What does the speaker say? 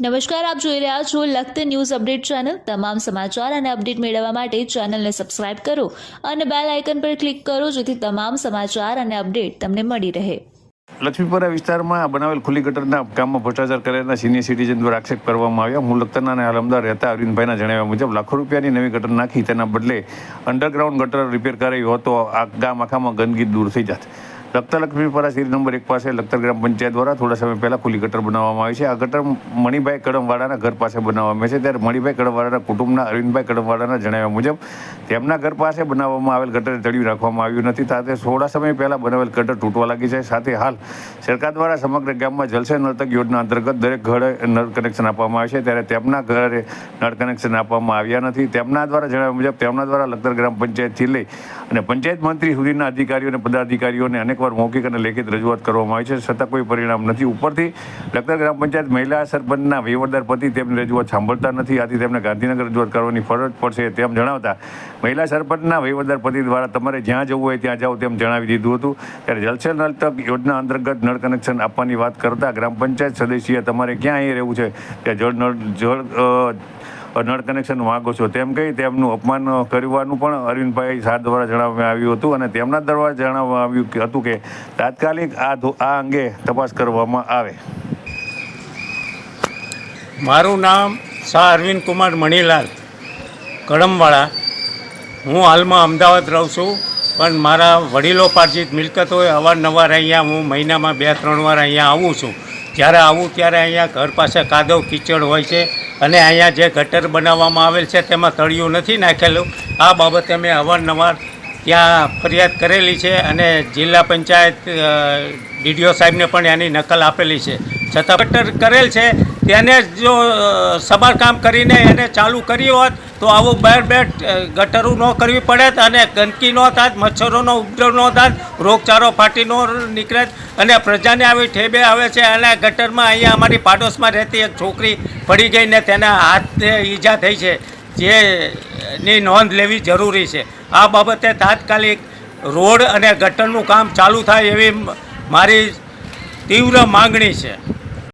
નમસ્કાર, આપ જોઈ રહ્યા છો લખત ન્યૂઝ અપડેટ ચેનલ। તમામ સમાચાર અને અપડેટ મેળવવા માટે ચેનલને સબસ્ક્રાઇબ કરો અને બેલ આઇકન પર ક્લિક કરો જેથી તમામ સમાચાર અને અપડેટ તમને મળી રહે। લક્ષ્મીપુરા વિસ્તારમાં બનાવેલ ખુલ્લી ગટરના કામમાં ભ્રષ્ટાચાર કરેલા સિનિયર સિટીઝન દ્વારા આક્ષેપ કરવામાં આવ્યા। મૂળ લખતરના અને અમદાવાદ રહેતા અરવિંદભાઈના જણાવ્યા મુજબ લાખો રૂપિયાની નવી ગટર નાખી તેના બદલે અંડરગ્રાઉન્ડ ગટર રિપેર કરાયું હતો આ ગામ આખામાં ગંદકી દૂર થઈ જાત। લખતર લક્ષ્મીપુરા શેરી નંબર 1 પાસે લખતર ગ્રામ પંચાયત દ્વારા થોડા સમય પહેલા ખુલ્લી ગટર બનાવવામાં આવી છે। આ ગટર મણિભાઈ કડમવાળાના ઘર પાસે બનાવવામાં છે, ત્યારે મણિભાઈ કડમવાળાના કુટુંબના અરવિંદભાઈ કડમવાળાના જણાવ્યા મુજબ તેમના ઘર પાસે બનાવવામાં આવેલ ગટર તળિયું રાખવામાં આવ્યું નથી। સાથે થોડા સમય પહેલા બનાવેલ ગટર તૂટવા લાગી છે। સાથે હાલ સરકાર દ્વારા સમગ્ર ગામમાં જલસે નળ તક યોજના અંતર્ગત દરેક ઘરે નળ કનેક્શન આપવામાં આવે છે, ત્યારે તેમના ઘરે નળ કનેક્શન આપવામાં આવ્યા નથી। તેમના દ્વારા જણાવ્યા મુજબ તેમના દ્વારા લખતર ગ્રામ પંચાયતથી લઈ અને પંચાયત મંત્રી સુધીના અધિકારીઓ અને પદાધિકારીઓને અનેકવાર મૌખિક અને લેખિત રજૂઆત કરવામાં આવી છે, છતાં કોઈ પરિણામ નથી। ઉપરથી લખતર ગ્રામ પંચાયત મહિલા સરપંચના વહીવટદાર પતિ તેમની રજૂઆત સાંભળતા નથી, આથી તેમને ગાંધીનગર રજૂઆત કરવાની ફરજ પડશે તેમ જણાવતા મહિલા સરપંચના વહીવટદાર પતિ દ્વારા તમારે જ્યાં જવું હોય ત્યાં જાઓ તેમ જણાવી દીધું હતું। ત્યારે જલસે નળ તક યોજના અંતર્ગત નળ કનેક્શન આપવાની વાત કરતા ગ્રામ પંચાયત સદસ્ય તમારે ક્યાં અહીં રહેવું છે ત્યાં નળ કનેક્શન માગો છો તેમ કહી તેમનું અપમાન કરવાનું પણ અરવિંદભાઈ શાહ દ્વારા જણાવવામાં આવ્યું હતું અને તેમના દ્વારા જણાવવામાં આવ્યું હતું કે તાત્કાલિક આ અંગે તપાસ કરવામાં આવે। મારું નામ શાહ અરવિંદ કુમાર મણીલાલ કડમવાળા। હું હાલમાં અમદાવાદ રહું છું, પણ મારા વડીલો પાર્જિત મિલકત હોય અવારનવાર અહીંયા હું મહિનામાં 2-3 વાર અહીંયા આવું છું। જ્યારે આવું ત્યારે અહીંયા ઘર પાસે કાદવ કીચડ હોય છે અને અહીંયા જે ગટર બનાવવામાં આવેલ છે તેમાં તળિયું નથી નાખેલું। આ બાબતે મેં અવારનવાર ત્યાં ફરિયાદ કરેલી છે અને જિલ્લા પંચાયત ડીડીઓ સાહેબને પણ એની નકલ આપેલી છે, છતાં ગટર કરેલ છે તેને જો સમારકામ કરીને એને ચાલુ કર્યું હોત તો આવું બેર ગટરું ન કરવી પડે અને ગંદકી ન થાત, મચ્છરોનો ઉપદ્રવ ન થાત, રોગચાળો ફાટી ન નીકળે અને પ્રજાને આવી ઠેબે આવે છે। અને ગટરમાં અહીંયા અમારી પાડોશમાં રહેતી એક છોકરી પડી ગઈ ને તેના હાથને ઈજા થઈ છે, જેની નોંધ લેવી જરૂરી છે। આ બાબતે તાત્કાલિક રોડ અને ગટરનું કામ ચાલુ થાય એવી મારી તીવ્ર માગણી છે।